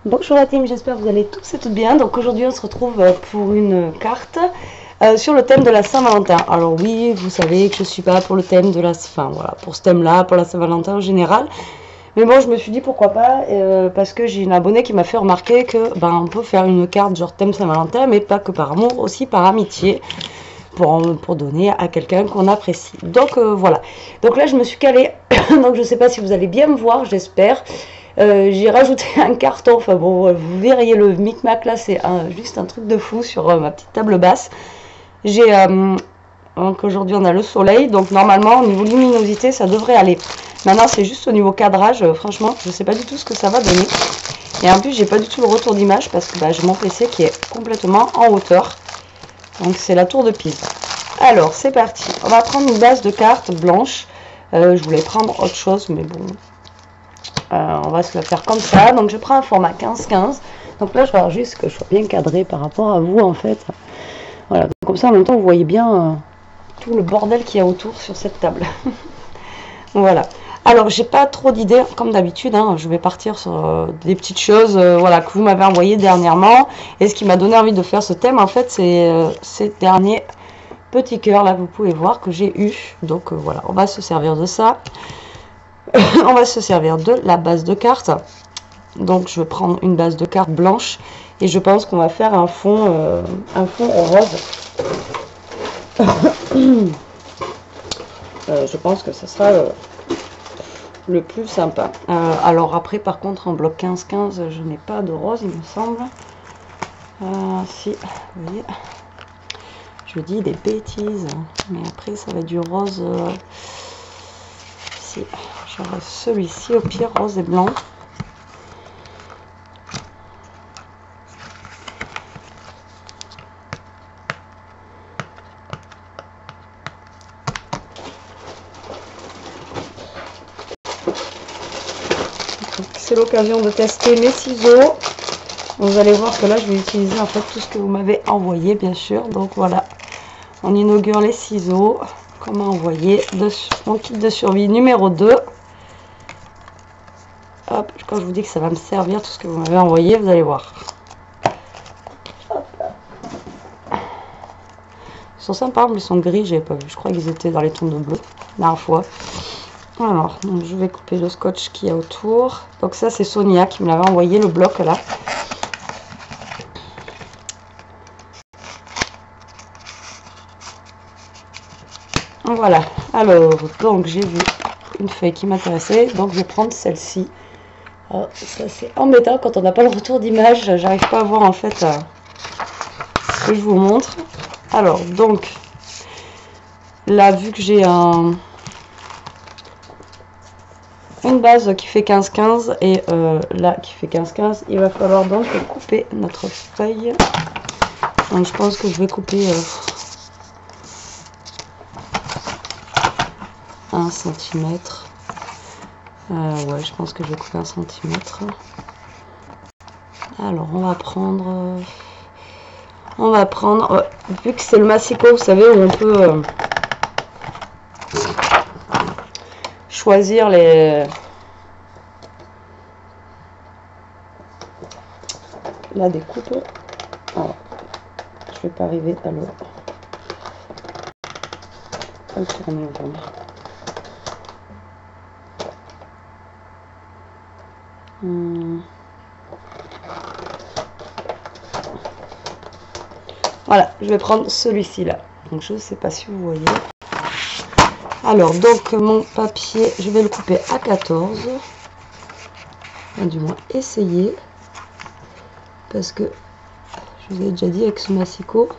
Bonjour la team, j'espère que vous allez tous et toutes bien. Donc aujourd'hui on se retrouve pour une carte sur le thème de la Saint-Valentin. Alors oui, vous savez que je suis pas pour le thème de la... Enfin voilà, pour ce thème-là, pour la Saint-Valentin en général. Mais bon, je me suis dit pourquoi pas, parce que j'ai une abonnée qui m'a fait remarquer que on peut faire une carte genre thème Saint-Valentin, mais pas que par amour, aussi par amitié. Pour donner à quelqu'un qu'on apprécie. Donc voilà. Donc là je me suis calée. Donc je sais pas si vous allez bien me voir, j'espère. J'ai rajouté un carton. Enfin bon, vous verriez le micmac là, c'est juste un truc de fou sur ma petite table basse. J'ai donc aujourd'hui on a le soleil. Donc normalement au niveau luminosité ça devrait aller. Maintenant c'est juste au niveau cadrage. Franchement je sais pas du tout ce que ça va donner. Et en plus j'ai pas du tout le retour d'image parce que j'ai mon PC qui est complètement en hauteur. Donc c'est la tour de Pise. Alors c'est parti. On va prendre une base de cartes blanche. Je voulais prendre autre chose, mais bon. On va se le faire comme ça. Donc je prends un format 15-15. Donc là je vais juste que je sois bien cadré par rapport à vous en fait. Voilà. Donc, comme ça en même temps vous voyez bien tout le bordel qu'il y a autour sur cette table. Voilà. Alors j'ai pas trop d'idées comme d'habitude. Je vais partir sur des petites choses voilà, que vous m'avez envoyées dernièrement. Et ce qui m'a donné envie de faire ce thème en fait c'est ces derniers petits cœurs là vous pouvez voir que j'ai eu. Donc voilà, on va se servir de ça. On va se servir de la base de cartes. Donc je vais prendre une base de cartes blanche et je pense qu'on va faire un fond rose. Je pense que ce sera le plus sympa. Alors après par contre en bloc 15-15 je n'ai pas de rose il me semble. Si, vous voyez, je dis des bêtises, mais après ça va être du rose. Si, j'aurai celui-ci au pire rose et blanc. C'est l'occasion de tester mes ciseaux. Vous allez voir que là je vais utiliser en fait tout ce que vous m'avez envoyé bien sûr. Donc voilà, on inaugure les ciseaux. Comment envoyer mon kit de survie numéro 2. Hop, quand je vous dis que ça va me servir tout ce que vous m'avez envoyé, vous allez voir. Hop. Ils sont sympas, mais ils sont gris, j'avais pas vu. Je crois qu'ils étaient dans les tons de bleu la dernière fois. Alors, donc je vais couper le scotch qu'il y a autour. Donc ça c'est Sonia qui me l'avait envoyé le bloc là. Voilà, alors donc j'ai vu une feuille qui m'intéressait, donc je vais prendre celle-ci. Oh, ça c'est embêtant quand on n'a pas le retour d'image, j'arrive pas à voir en fait ce que je vous montre. Alors donc là vu que j'ai une base qui fait 15-15 et là qui fait 15-15, il va falloir donc couper notre feuille. Donc je pense que je vais couper 1 cm. Ouais, je pense que je vais couper 1 cm. Alors on va prendre vu que c'est le massicot, vous savez, où on peut choisir la découpe. Alors, je vais pas arriver à le tourner aujourd'hui. Voilà, je vais prendre celui-ci là. Donc je ne sais pas si vous voyez. Alors donc mon papier, je vais le couper à 14. Enfin, du moins essayer. Parce que je vous ai déjà dit avec ce massicot,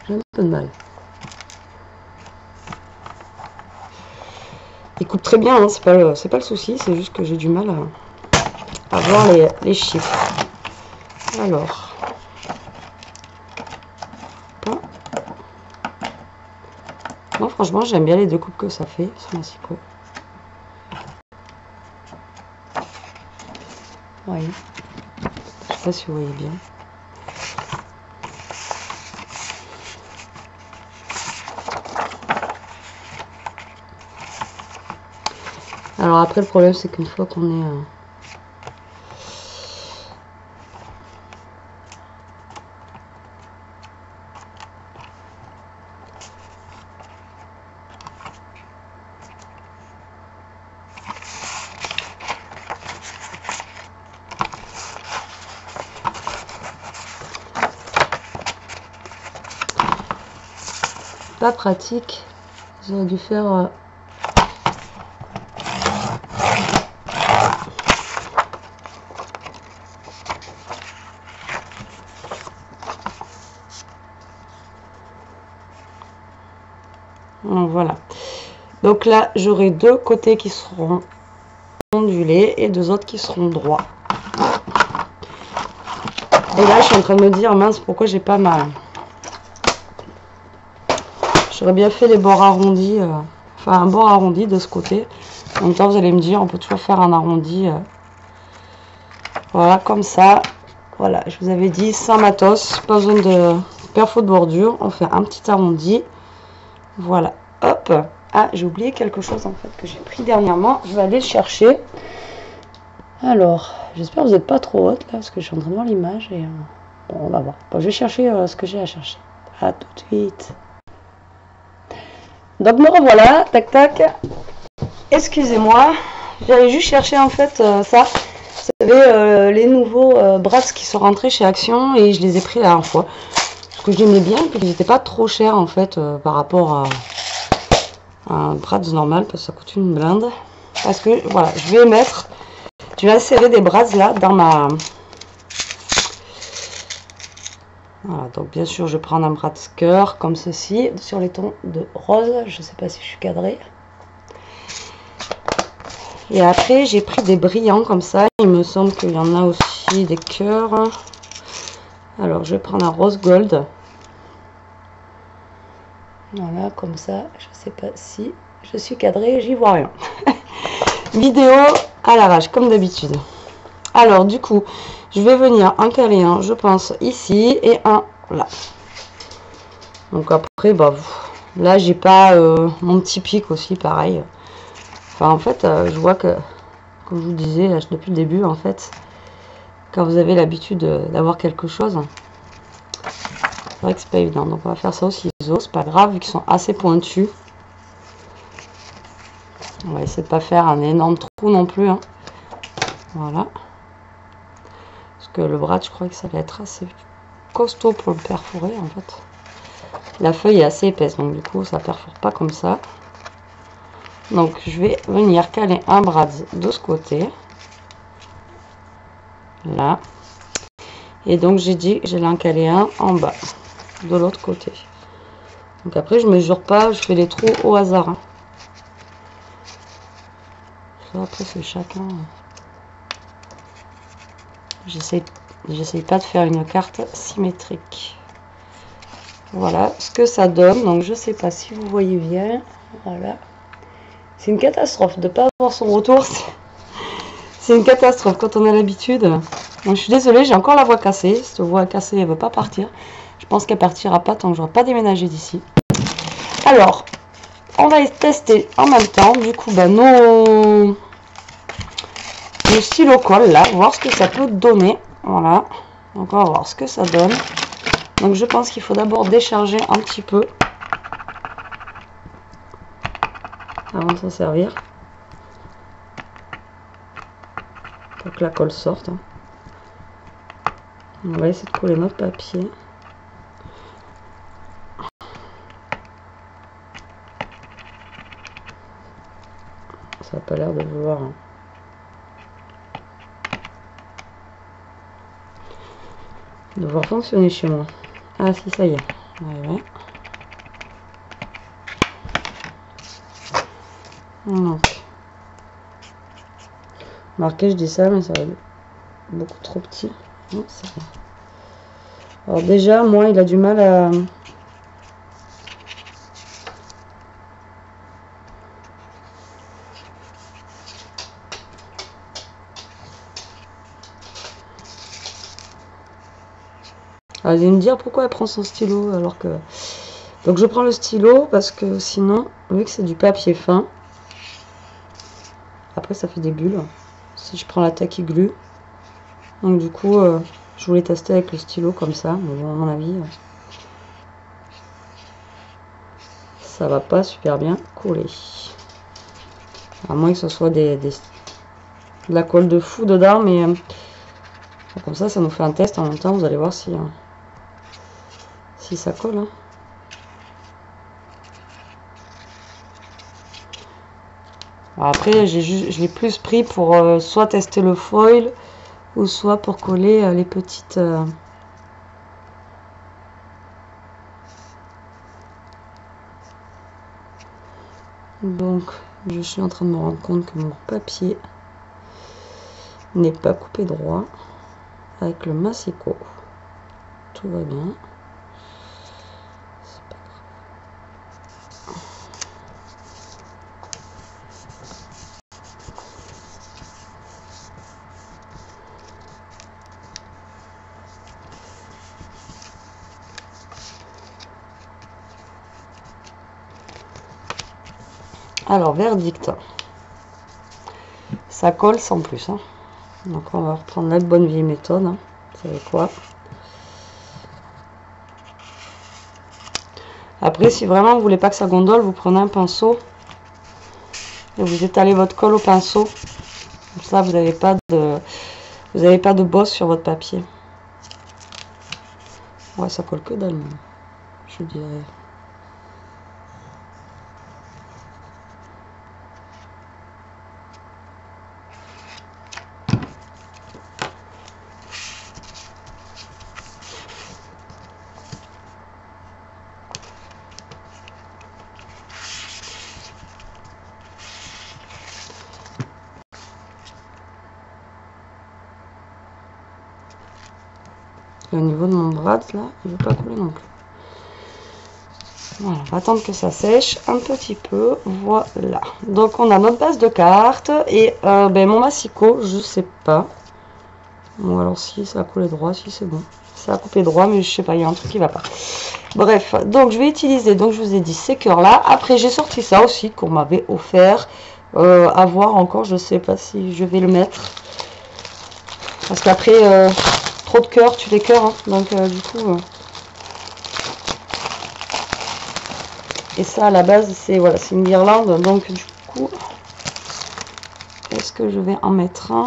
j'ai un peu de mal. Il coupe très bien, hein, c'est pas le souci, c'est juste que j'ai du mal à voir les chiffres. Alors, moi franchement j'aime bien les deux coupes que ça fait, ce massicot. Oui, je sais pas si vous voyez bien. Alors après le problème c'est qu'une fois qu'on est pas pratique. J'aurais dû faire... Voilà. Donc là, j'aurai deux côtés qui seront ondulés et deux autres qui seront droits. Et là, je suis en train de me dire, mince, pourquoi j'ai pas mal. J'aurais bien fait les bords arrondis, enfin un bord arrondi de ce côté. En même temps, vous allez me dire, on peut toujours faire un arrondi. Voilà, comme ça. Voilà, je vous avais dit, sans matos, pas besoin de perfo de bordure. On fait un petit arrondi. Voilà, hop. Ah, j'ai oublié quelque chose en fait que j'ai pris dernièrement. Je vais aller le chercher. Alors, j'espère que vous n'êtes pas trop haute là, parce que je suis en train de voir l'image. Et bon, on va voir. Bon, je vais chercher ce que j'ai à chercher. À tout de suite. Donc me revoilà, tac tac. Excusez-moi, j'allais juste chercher en fait ça. Vous savez, les nouveaux Bratz qui sont rentrés chez Action et je les ai pris la dernière fois. Parce que je les aimais bien et puis ils n'étaient pas trop chers en fait par rapport à un Bratz normal parce que ça coûte une blinde. Parce que voilà, je vais insérer des Bratz là dans ma... Voilà, donc bien sûr je prends un Bratz cœur comme ceci sur les tons de rose. Je sais pas si je suis cadrée. Et après j'ai pris des brillants comme ça. Il me semble qu'il y en a aussi des cœurs. Alors je vais prendre un rose gold. Voilà, comme ça. Je sais pas si je suis cadrée, j'y vois rien. Vidéo à l'arrache comme d'habitude. Alors du coup je vais venir en caler un, je pense ici et un là. Donc après bah là j'ai pas mon petit pic aussi pareil. Enfin en fait je vois que comme je vous disais là, depuis le début en fait quand vous avez l'habitude d'avoir quelque chose, c'est vrai que c'est pas évident. Donc on va faire ça au ciseau, c'est pas grave vu qu'ils sont assez pointus. On va essayer de pas faire un énorme trou non plus hein. Voilà. Parce que le bras, je crois que ça va être assez costaud pour le perforer en fait. La feuille est assez épaisse, donc du coup ça perfore pas comme ça. Donc je vais venir caler un Bratz de ce côté. Là. Et donc j'ai dit que j'allais en caler un en bas. De l'autre côté. Donc après je mesure pas, je fais les trous au hasard. Hein. Après c'est chacun. J'essaye pas de faire une carte symétrique. Voilà ce que ça donne. Donc je sais pas si vous voyez bien. Voilà. C'est une catastrophe de pas avoir son retour. C'est une catastrophe quand on a l'habitude. Donc je suis désolée, j'ai encore la voix cassée. Cette voix cassée, elle veut pas partir. Je pense qu'elle partira pas tant que je n'aurai pas déménagé d'ici. Alors, on va tester en même temps. Du coup, bah, nos stylos colle là, voir ce que ça peut donner. Voilà. Donc on va voir ce que ça donne. Donc je pense qu'il faut d'abord décharger un petit peu avant de s'en servir. Pour que la colle sorte. Hein. On va essayer de coller notre papier. Ça n'a pas l'air de vouloir. Hein. Devoir fonctionner chez moi. Ah si, ça y est. Ouais. Donc. Marqué, je dis ça, mais ça va être beaucoup trop petit. Non, ça va. Alors déjà, moi, il a du mal à... Alors, vous allez me dire pourquoi elle prend son stylo alors que... Donc je prends le stylo parce que sinon, vu que c'est du papier fin, après ça fait des bulles. Si je prends la tacky glue, donc du coup, je voulais tester avec le stylo comme ça, mais bon, à mon avis, ça va pas super bien coller. À moins que ce soit de la colle de fou dedans, mais comme ça nous fait un test en même temps, vous allez voir si ça colle. Hein. Après, je l'ai plus pris pour soit tester le foil ou soit pour coller les petites... Donc, je suis en train de me rendre compte que mon papier n'est pas coupé droit avec le massicot. Tout va bien. Alors, verdict. Ça colle sans plus. Hein. Donc, on va reprendre la bonne vieille méthode. Hein. Vous savez quoi? Après, si vraiment vous voulez pas que ça gondole, vous prenez un pinceau et vous étalez votre colle au pinceau. Comme ça, vous n'avez pas de bosse sur votre papier. Ouais, ça colle que dalle, je dirais. Et au niveau de mon bras, là, il ne veut pas couler non plus. Voilà, on va attendre que ça sèche un petit peu. Voilà. Donc, on a notre base de cartes. Et mon massicot, je sais pas. Bon, alors si ça a coulé droit, si c'est bon. Ça a coupé droit, mais je sais pas, il y a un truc qui va pas. Bref, donc je vais utiliser, donc je vous ai dit ces cœurs-là. Après, j'ai sorti ça aussi qu'on m'avait offert. À voir encore, je sais pas si je vais le mettre. Parce qu'après, trop de cœurs, tu les cœurs. Hein. Donc, du coup... Et ça, à la base, c'est voilà, c'est une guirlande. Donc, du coup, est-ce que je vais en mettre un?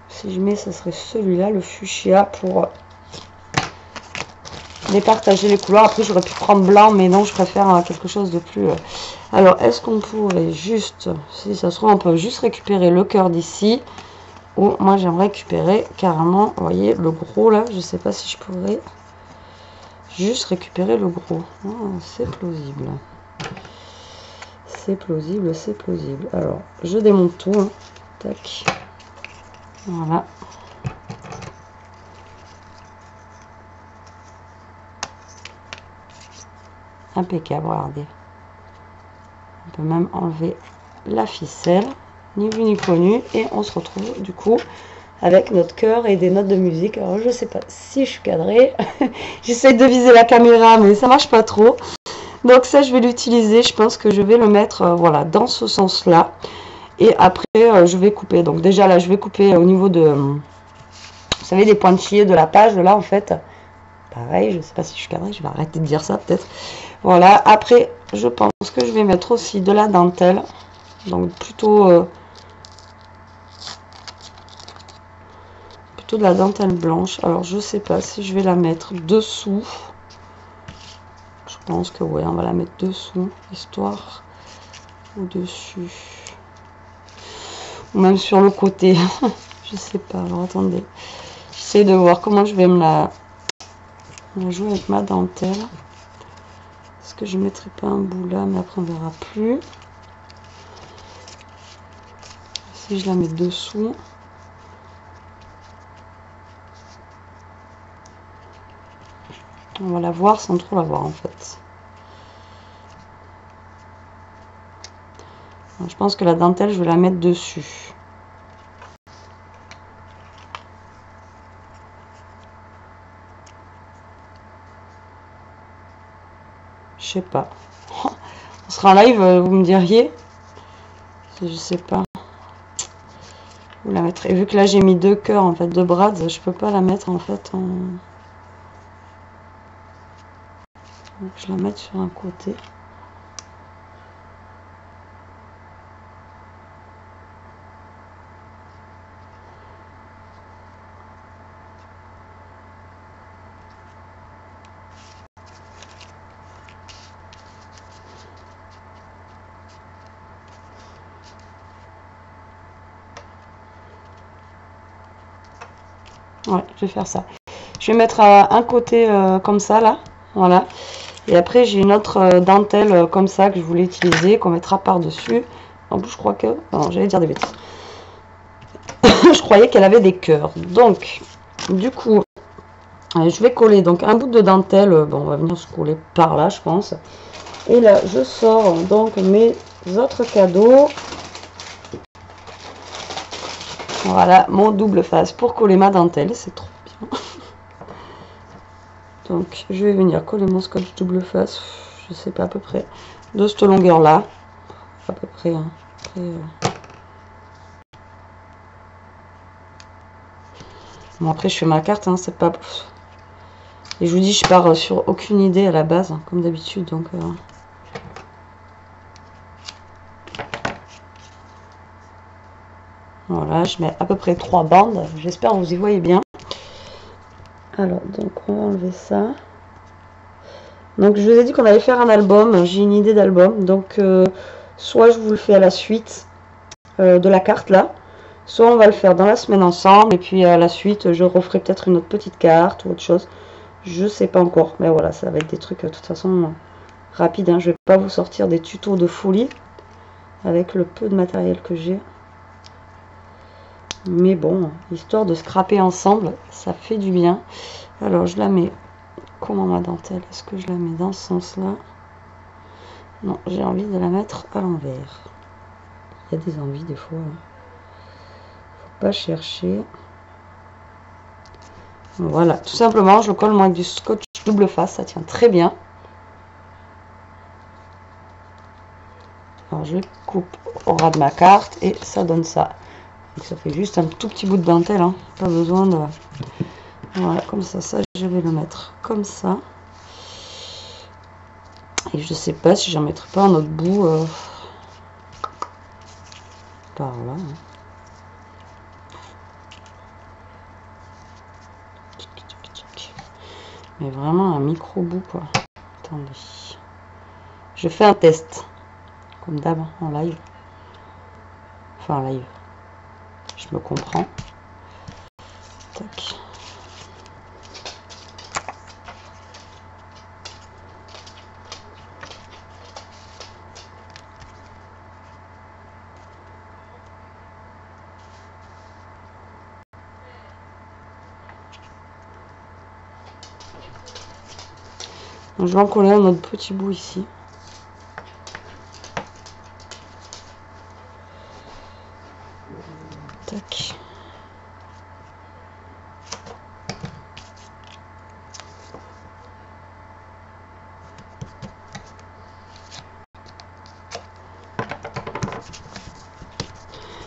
Si je mets, ce serait celui-là, le fuchsia, pour départager les couleurs. Après, j'aurais pu prendre blanc, mais non, je préfère quelque chose de plus... Alors, est-ce qu'on pourrait juste, si ça se trouve, on peut juste récupérer le cœur d'ici. Ou moi, j'aimerais récupérer carrément, vous voyez, le gros, là. Je ne sais pas si je pourrais juste récupérer le gros. Oh, c'est plausible. C'est plausible, c'est plausible. Alors, je démonte tout. Hein. Tac. Voilà. Impeccable, regardez. On peut même enlever la ficelle, ni vu ni connu, et on se retrouve du coup avec notre cœur et des notes de musique. Alors je sais pas si je suis cadrée, j'essaie de viser la caméra mais ça marche pas trop. Donc ça je vais l'utiliser, je pense que je vais le mettre voilà dans ce sens là. Et après je vais couper, donc déjà là je vais couper au niveau de, vous savez, des pointillés de la page là en fait. Pareil, je sais pas si je suis cadrée, je vais arrêter de dire ça peut-être. Voilà, après je pense que je vais mettre aussi de la dentelle. Donc plutôt de la dentelle blanche. Alors je sais pas si je vais la mettre dessous. Je pense que ouais, on va la mettre dessous, histoire, ou dessus. Ou même sur le côté. Je sais pas, alors attendez. J'essaie de voir comment je vais me la jouer avec ma dentelle. Est-ce que je ne mettrai pas un bout là, mais après on verra plus. Si je la mets dessous. On va la voir sans trop la voir en fait. Je pense que la dentelle, je vais la mettre dessus. Je sais pas. On sera en live, vous me diriez. Je sais pas. Vous la mettrez. Vu que là j'ai mis deux cœurs en fait, deux brades, je peux pas la mettre en fait en... Donc, je la mets sur un côté. Ouais, je vais faire ça. Je vais mettre un côté comme ça, là. Voilà. Et après, j'ai une autre dentelle comme ça que je voulais utiliser, qu'on mettra par-dessus. En plus, je crois que... Non, j'allais dire des bêtises. Je croyais qu'elle avait des cœurs. Donc, du coup, je vais coller donc un bout de dentelle. Bon, on va venir se coller par là, je pense. Et là, je sors donc mes autres cadeaux. Voilà, mon double face pour coller ma dentelle. C'est trop bien. Donc, je vais venir coller mon scotch double face. Je sais pas, à peu près de cette longueur-là. À peu près. Hein. Après, bon, après, je fais ma carte. Hein, c'est pas... Et je vous dis, je pars sur aucune idée à la base, hein, comme d'habitude. Donc... Voilà, je mets à peu près 3 bandes. J'espère que vous y voyez bien. Alors, donc, on va enlever ça. Donc, je vous ai dit qu'on allait faire un album. J'ai une idée d'album. Donc, soit je vous le fais à la suite de la carte, là. Soit on va le faire dans la semaine ensemble. Et puis, à la suite, je referai peut-être une autre petite carte ou autre chose. Je sais pas encore. Mais voilà, ça va être des trucs, de toute façon, rapides. Hein. Je vais pas vous sortir des tutos de folie avec le peu de matériel que j'ai. Mais bon, histoire de scraper ensemble, ça fait du bien. Alors, je la mets... Comment ma dentelle? Est-ce que je la mets dans ce sens-là? Non, j'ai envie de la mettre à l'envers. Il y a des envies des fois. Faut pas chercher. Voilà, tout simplement, je le colle moi avec du scotch double face. Ça tient très bien. Alors, je coupe au ras de ma carte et ça donne ça. Donc ça fait juste un tout petit bout de dentelle, hein. Pas besoin de... Voilà, comme ça, je vais le mettre comme ça. Et je sais pas si j'en mettrai pas un autre bout par là. Hein. Mais vraiment un micro bout, quoi. Attendez. Je fais un test. Comme d'hab, en live. Enfin, en live. Je me comprends. Tac. Donc, je vais en coller un autre petit bout ici. Tac. De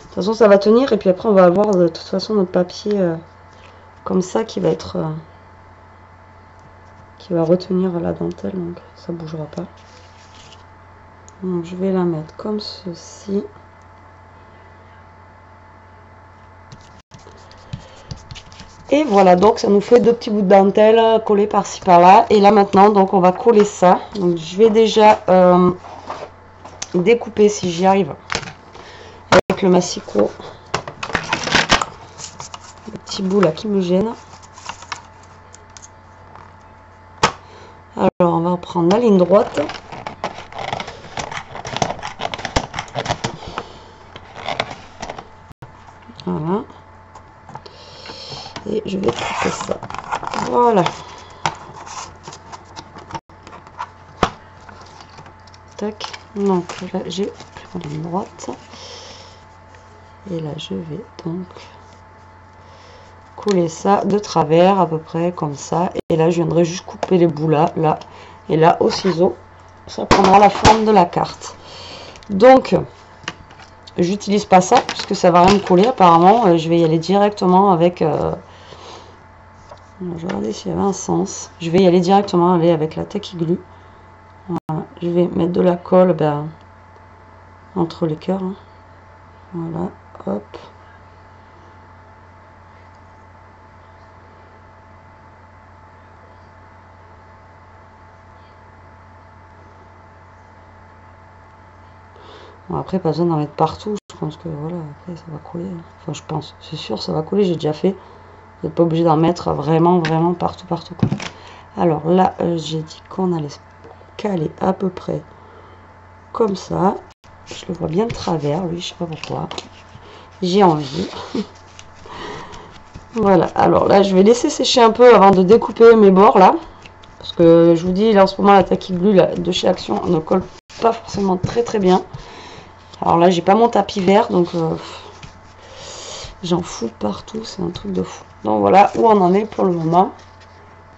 toute façon, ça va tenir et puis après, on va avoir de toute façon notre papier comme ça qui va être... qui va retenir la dentelle, donc ça bougera pas. Donc, je vais la mettre comme ceci. Et voilà, donc ça nous fait deux petits bouts de dentelle collés par-ci par-là. Et là maintenant, donc on va coller ça. Donc je vais déjà découper si j'y arrive avec le massicot. Le petit bout là qui me gêne. Alors on va prendre la ligne droite. Voilà. Et je vais couper ça. Voilà. Tac. Donc là j'ai la ligne droite. Et là je vais donc coller ça de travers à peu près comme ça. Et là je viendrai juste couper les bouts là, là. Et là au ciseau, ça prendra la forme de la carte. Donc j'utilise pas ça puisque ça va rien me coller apparemment. Je vais y aller directement avec... je vais regarder s'il y avait un sens. Je vais y aller directement avec la Tacky Glue. Voilà. Je vais mettre de la colle entre les cœurs. Hein. Voilà, hop. Bon, après, pas besoin d'en mettre partout. Je pense que voilà, après ça va coller. Enfin, je pense, c'est sûr, ça va coller. J'ai déjà fait Vous n'êtes pas obligé d'en mettre vraiment, vraiment partout, partout, quoi. Alors là, j'ai dit qu'on allait caler à peu près comme ça. Je le vois bien de travers, lui, je sais pas pourquoi. J'ai envie. Voilà, alors là, je vais laisser sécher un peu avant de découper mes bords, là. Parce que je vous dis, là, en ce moment, la Tacky Glue là, de chez Action ne colle pas forcément très, très bien. Alors là, j'ai pas mon tapis vert, donc j'en fous partout, c'est un truc de fou. Donc voilà où on en est pour le moment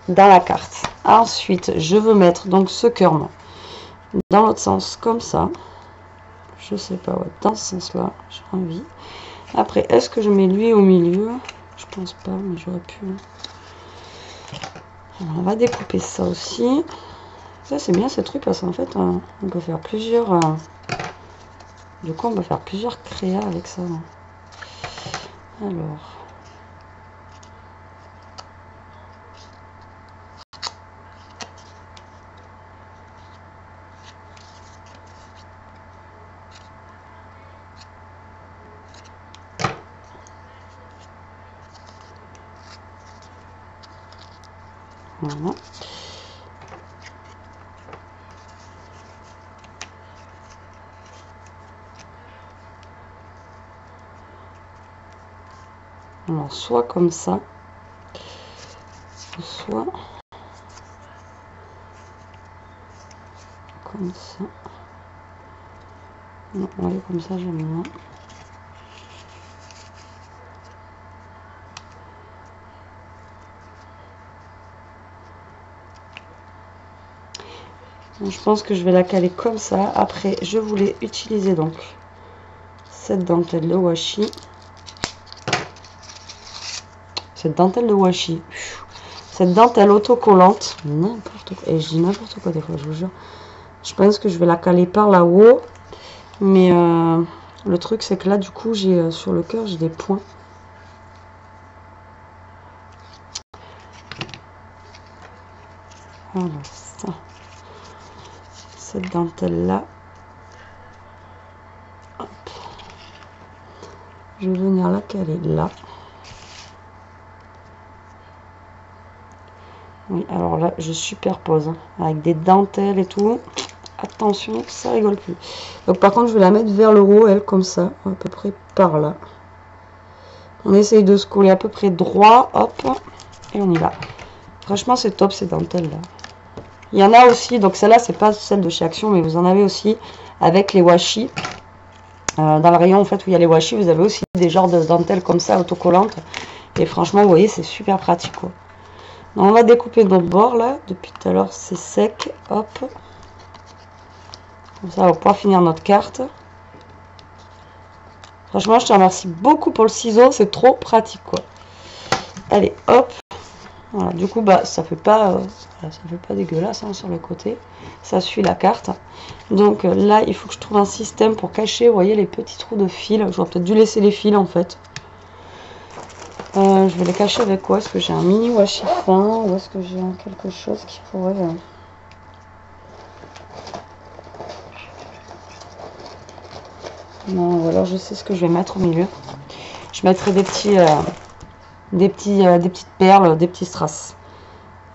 dans la carte. Ensuite, je veux mettre donc ce cœur dans l'autre sens, comme ça. Je sais pas, ouais, dans ce sens-là, j'ai envie. Après, est-ce que je mets lui au milieu? Je pense pas, mais j'aurais pu. Alors, on va découper ça aussi. Ça, c'est bien ce truc parce qu'en fait, on peut faire plusieurs. Du coup, on peut faire plusieurs créas avec ça. Alors. Voilà. Alors, soit comme ça, soit comme ça. Non, ouais, comme ça, j'aime bien. Donc, je pense que je vais la caler comme ça. Après, je voulais utiliser donc cette dentelle de washi. Cette dentelle de washi. Cette dentelle autocollante. N'importe quoi. Et je dis n'importe quoi des fois, je vous jure. Je pense que je vais la caler par là-haut. Mais le truc, c'est que là, du coup, j'ai sur le cœur, j'ai des points. Alors, ça. Cette dentelle-là. Je vais venir la caler là. Oui, alors là, je superpose hein, avec des dentelles et tout. Attention, ça rigole plus. Donc par contre, je vais la mettre vers le haut, elle, comme ça, à peu près par là. On essaye de se coller à peu près droit, hop, et on y va. Franchement, c'est top ces dentelles là. Il y en a aussi, donc celle-là, c'est pas celle de chez Action, mais vous en avez aussi avec les washi. Dans le rayon en fait où il y a les washi, vous avez aussi des genres de dentelles comme ça, autocollantes. Et franchement, vous voyez, c'est super pratique quoi. Donc, on va découper notre bord là. Depuis tout à l'heure, c'est sec. Hop. Comme ça, on va pouvoir finir notre carte. Franchement, je te remercie beaucoup pour le ciseau. C'est trop pratique quoi. Allez, hop. Voilà, du coup, bah, ça fait pas dégueulasse hein, sur le côté. Ça suit la carte. Donc là, il faut que je trouve un système pour cacher, vous voyez, les petits trous de fil. J'aurais peut-être dû laisser les fils en fait. Je vais les cacher avec quoi? Est-ce que j'ai un mini washi fin ou est-ce que j'ai quelque chose qui pourrait... Non, ou alors je sais ce que je vais mettre au milieu. Je mettrai des petites perles, des petits strass.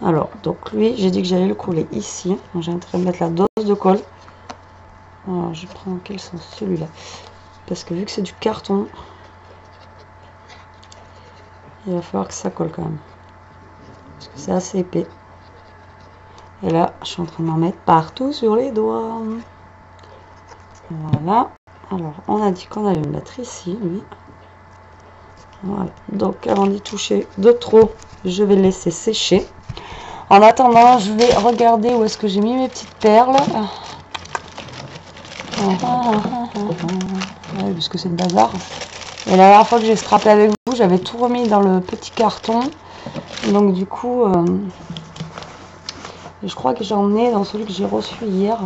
Alors, donc lui, j'ai dit que j'allais le coller ici. J'ai en train de mettre la dose de colle. Alors, je prends quel sens? Celui-là. Parce que vu que c'est du carton, il va falloir que ça colle quand même. Parce que c'est assez épais. Et là, je suis en train d'en mettre partout sur les doigts. Voilà. Alors, on a dit qu'on allait le mettre ici, lui. Voilà. Donc, avant d'y toucher de trop, je vais le laisser sécher. En attendant, je vais regarder où est-ce que j'ai mis mes petites perles. Ouais, parce que c'est le bazar. Et la dernière fois que j'ai strappé avec vous, j'avais tout remis dans le petit carton. Donc du coup, je crois que j'en ai dans celui que j'ai reçu hier.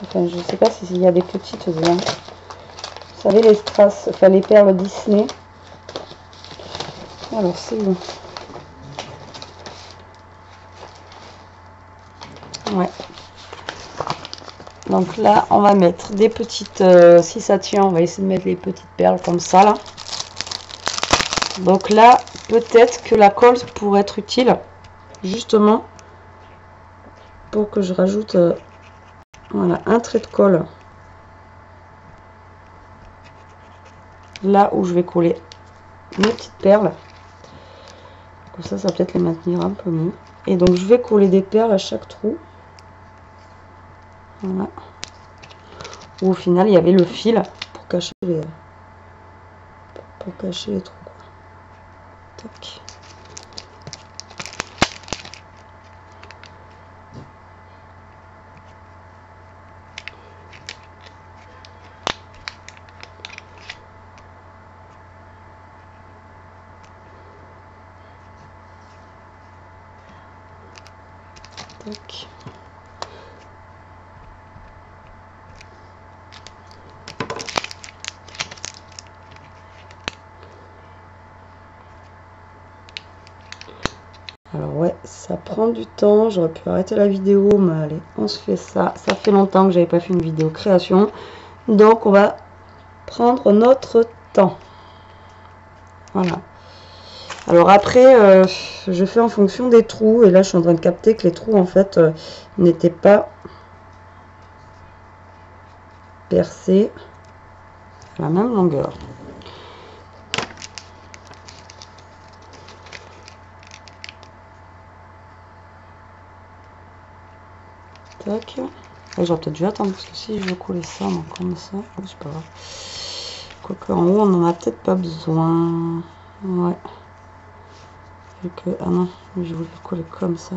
Enfin, je sais pas s'il y a des petites dedans. Vous savez, les strass, enfin les perles Disney. Alors c'est où? Ouais. Donc là, on va mettre des petites... si ça tient, on va essayer de mettre les petites perles comme ça, là. Donc là, peut-être que la colle pourrait être utile, justement, pour que je rajoute voilà, un trait de colle. Là où je vais coller mes petites perles. Comme ça va peut-être les maintenir un peu mieux. Et donc, je vais coller des perles à chaque trou. Voilà. Où au final, il y avait le fil pour cacher les trous. Tac. Tac. Alors ouais, ça prend du temps, j'aurais pu arrêter la vidéo, mais allez, on se fait ça. Ça fait longtemps que j'avais pas fait une vidéo création, donc on va prendre notre temps. Voilà. Alors après, je fais en fonction des trous, et là je suis en train de capter que les trous en fait n'étaient pas percés à la même longueur. Tac. J'aurais peut-être dû attendre parce que si je veux coller ça comme ça, c'est pas grave. Quoique en haut on en a peut-être pas besoin. Ouais. Vu que. Ah non, je voulais coller comme ça.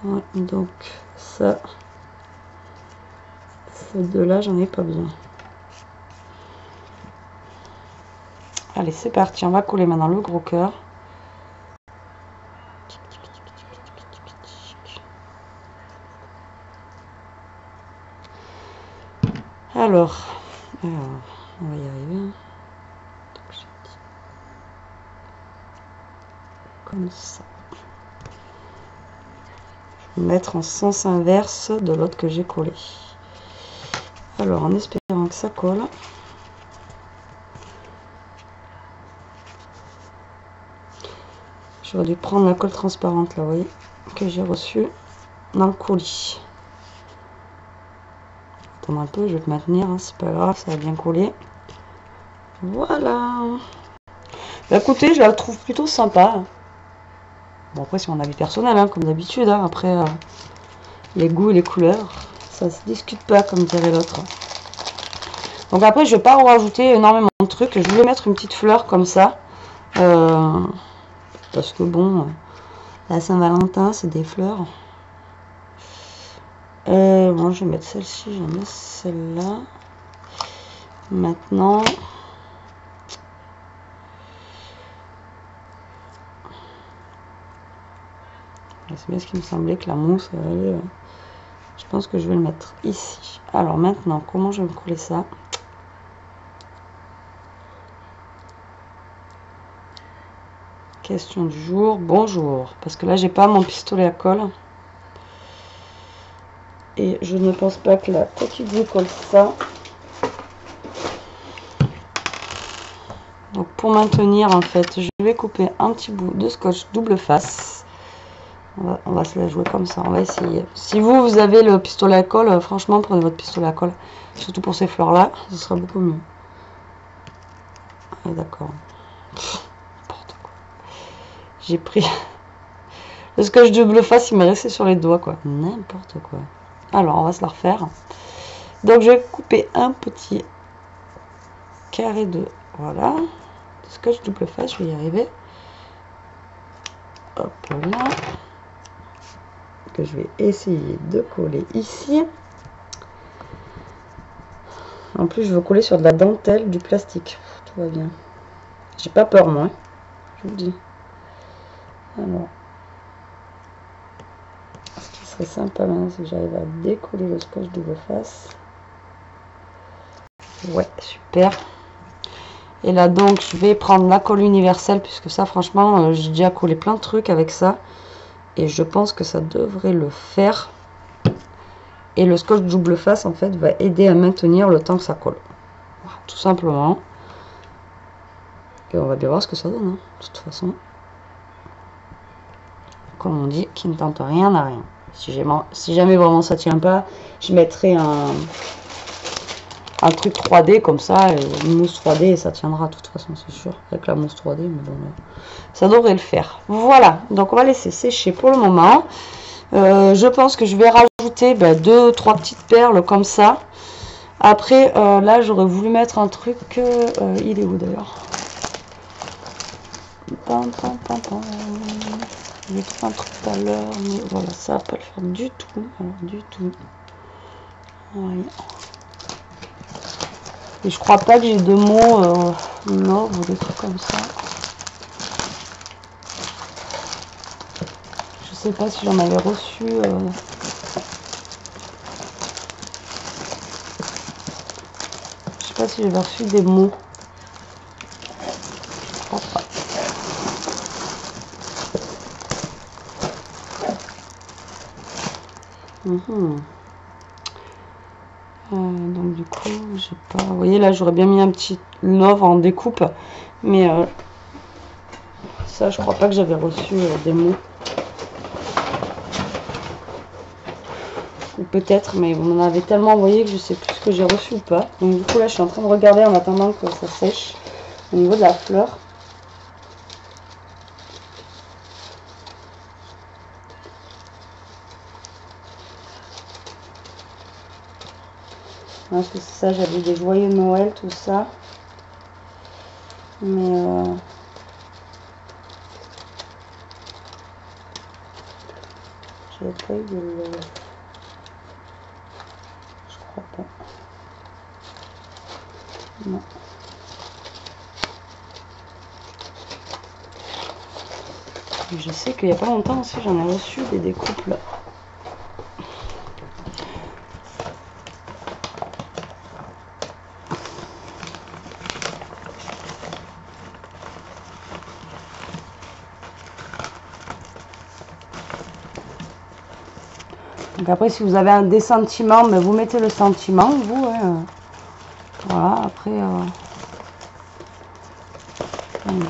Ouais, donc ça. Ces deux-là, j'en ai pas besoin. Allez, c'est parti. On va coller maintenant le gros cœur. Alors, on va y arriver. Comme ça. Je vais mettre en sens inverse de l'autre que j'ai collé. Alors, en espérant que ça colle. J'aurais dû prendre la colle transparente là, vous voyez, que j'ai reçue dans le colis. Attends un peu, je vais te maintenir, hein, c'est pas grave, ça va bien coller. Voilà. Bah, écoutez, je la trouve plutôt sympa. Bon, après, c'est mon avis personnel, hein, comme d'habitude. Hein. Après, les goûts et les couleurs, ça se discute pas, comme dirait l'autre. Donc après, je vais pas rajouter énormément de trucs. Je vais mettre une petite fleur comme ça. Parce que bon, la Saint-Valentin, c'est des fleurs. Bon, je vais mettre celle-ci, je vais mettre celle-là. Maintenant, c'est bien ce qui me semblait que la mousse, je pense que je vais le mettre ici. Alors maintenant, comment je vais me coller ça? Question du jour, bonjour. Parce que là, j'ai pas mon pistolet à colle. Et je ne pense pas que la petite vous colle ça. Donc pour maintenir, en fait, je vais couper un petit bout de scotch double face. On va se la jouer comme ça, on va essayer. Si vous avez le pistolet à colle, franchement, prenez votre pistolet à colle. Surtout pour ces fleurs-là, ce sera beaucoup mieux. Ah, d'accord. N'importe quoi. J'ai pris le scotch double face, il m'est resté sur les doigts, quoi. N'importe quoi. Alors, on va se la refaire. Donc, je vais couper un petit carré de... Voilà. De scotch double face, je vais y arriver. Hop là. Que je vais essayer de coller ici. En plus, je veux coller sur de la dentelle, du plastique. Tout va bien. J'ai pas peur, moi. Je vous le dis. Alors. Ce qui serait sympa maintenant, c'est que j'arrive à décoller le scotch double face. Ouais, super. Et là, donc, je vais prendre la colle universelle, puisque ça, franchement, j'ai déjà collé plein de trucs avec ça. Et je pense que ça devrait le faire. Et le scotch double face, en fait, va aider à maintenir le temps que ça colle. Voilà, tout simplement. Et on va bien voir ce que ça donne, hein, de toute façon. Comme on dit, qui ne tente rien n'a rien. Si jamais vraiment ça tient pas, je mettrai un truc 3D comme ça, une mousse 3D et ça tiendra de toute façon, c'est sûr, avec la mousse 3D, mais bon, ça devrait le faire. Voilà, donc on va laisser sécher pour le moment. Je pense que je vais rajouter 2-3 petites perles comme ça. Après, là, j'aurais voulu mettre un truc, il est où d'ailleurs? J'ai trouvé un truc tout à l'heure, mais voilà, ça va pas le faire du tout, alors, du tout. Ouais. Et je crois pas que j'ai de mots love ou des trucs comme ça. Je sais pas si j'en avais reçu. Je sais pas si j'avais reçu des mots. Je crois pas. Donc du coup, j'ai pas. Vous voyez là, j'aurais bien mis un petit love en découpe, mais ça, je crois pas que j'avais reçu des mots. Ou peut-être, mais on en avait tellement envoyé que je sais plus ce que j'ai reçu ou pas. Donc du coup là, je suis en train de regarder en attendant que ça sèche au niveau de la fleur. Parce que c'est ça, j'avais des joyeux Noël, tout ça. Mais j'avais pas eu de... Je crois pas. Non. Et je sais qu'il y a pas longtemps aussi, j'en ai reçu des découpes là. Donc après, si vous avez des sentiments, mais vous mettez le sentiment, vous. Hein. Voilà, après...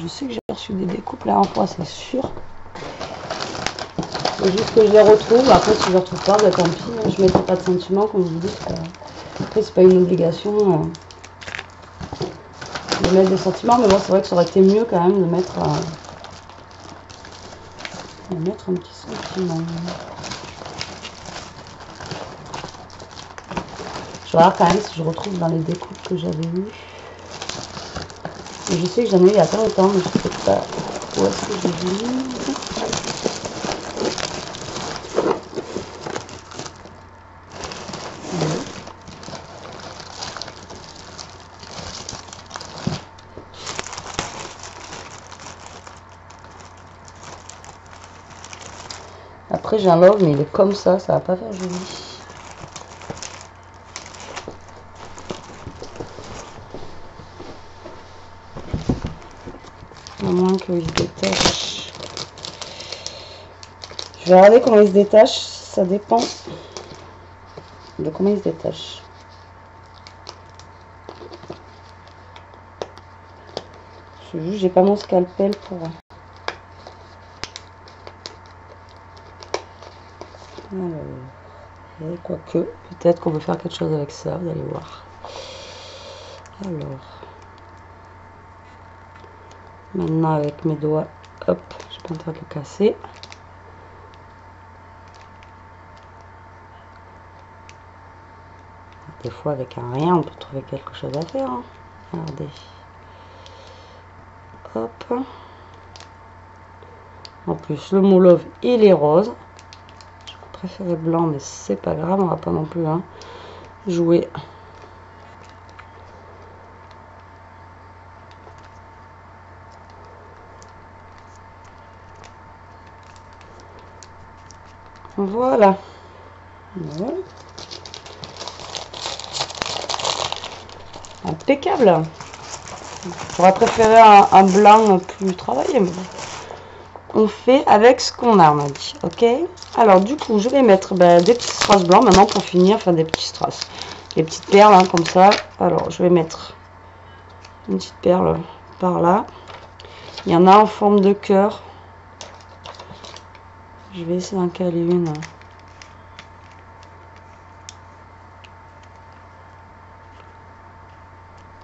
je sais que j'ai reçu des découpes là en fois, c'est sûr. C'est juste que je les retrouve. Après, si je ne les retrouve pas, tant pis. Je ne mettrai pas de sentiments, comme je vous dis. Après, c'est pas une obligation de mettre des sentiments. Mais bon, c'est vrai que ça aurait été mieux quand même de mettre un petit sentiment. Je vais voir quand même si je retrouve dans les découpes que j'avais eues. Et je sais que j'en ai eu il y a pas longtemps, mais je ne sais pas où est-ce que j'ai vu. Après j'ai un love, mais il est comme ça va pas faire joli. À moins qu'il se détache. Je vais regarder comment il se détache, ça dépend de comment il se détache. Juste, j'ai pas mon scalpel pour... Alors, quoique, peut-être qu'on peut faire quelque chose avec ça, vous allez voir. Alors, maintenant avec mes doigts, hop, j'ai pas intérêt de le casser. Des fois, avec un rien, on peut trouver quelque chose à faire. Hein. Regardez. Hop. En plus, le mot love, il est rose. Je préférais blanc, mais c'est pas grave, on va pas non plus jouer. Voilà. Voilà. Impeccable. J'aurais préféré un blanc plus travaillé, mais bon. on fait avec ce qu'on a, on a dit. Ok. Alors du coup, je vais mettre des petits strass blancs maintenant pour finir, enfin des petits strass. Des petites perles hein, comme ça. Alors je vais mettre une petite perle par là. Il y en a en forme de cœur. Je vais essayer d'en caler une.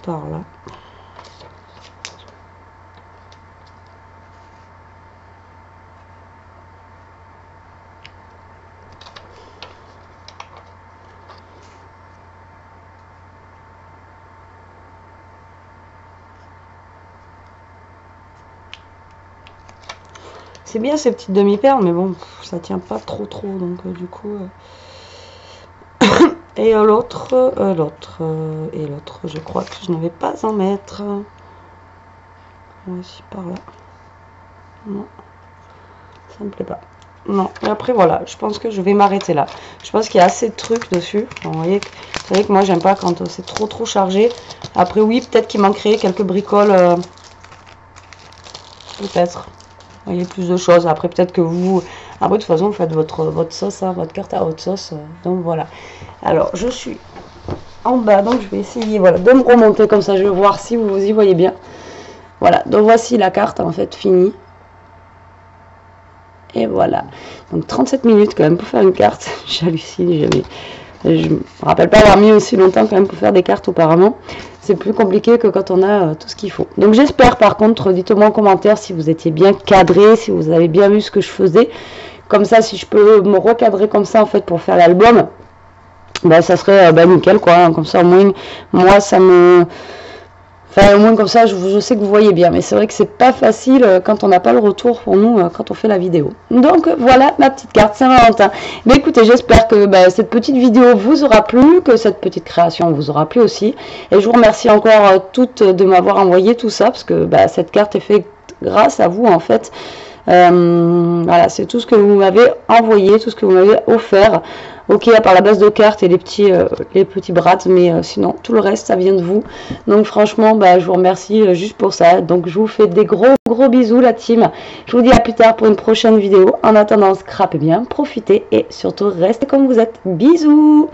Par là. C'est bien ces petites demi-perles, mais bon, ça tient pas trop, donc du coup... Et l'autre, je crois que je ne vais pas en mettre. Aussi par là. Non, ça me plaît pas. Non, et après voilà, je pense que je vais m'arrêter là. Je pense qu'il y a assez de trucs dessus. Enfin, vous savez que moi j'aime pas quand c'est trop chargé. Après oui, peut-être qu'il manquerait quelques bricoles. Peut-être. Vous voyez, plus de choses. Après peut-être que vous... Après de toute façon, vous faites votre sauce, hein, votre carte à haute sauce. Donc voilà. Alors, je suis en bas, donc je vais essayer voilà, de me remonter comme ça. Je vais voir si vous y voyez bien. Voilà, donc voici la carte en fait finie. Et voilà. Donc 37 minutes quand même pour faire une carte. J'hallucine, je me rappelle pas avoir mis aussi longtemps quand même pour faire des cartes auparavant. C'est plus compliqué que quand on a tout ce qu'il faut. Donc j'espère par contre, dites-moi en commentaire si vous étiez bien cadré, si vous avez bien vu ce que je faisais. Comme ça, si je peux me recadrer comme ça en fait pour faire l'album, bah, ça serait nickel quoi. Hein. Comme ça au moins, moi ça me... Enfin, au moins comme ça, je sais que vous voyez bien. Mais c'est vrai que c'est pas facile quand on n'a pas le retour pour nous quand on fait la vidéo. Donc voilà ma petite carte Saint-Valentin. Mais écoutez, j'espère que cette petite vidéo vous aura plu, que cette petite création vous aura plu aussi. Et je vous remercie encore toutes de m'avoir envoyé tout ça, parce que cette carte est faite grâce à vous en fait. Voilà, c'est tout ce que vous m'avez envoyé, tout ce que vous m'avez offert. Ok, à part la base de cartes et les petits brads, mais sinon tout le reste ça vient de vous. Donc franchement, je vous remercie juste pour ça. Donc je vous fais des gros bisous la team. Je vous dis à plus tard pour une prochaine vidéo. En attendant, scrapez bien, profitez et surtout restez comme vous êtes. Bisous.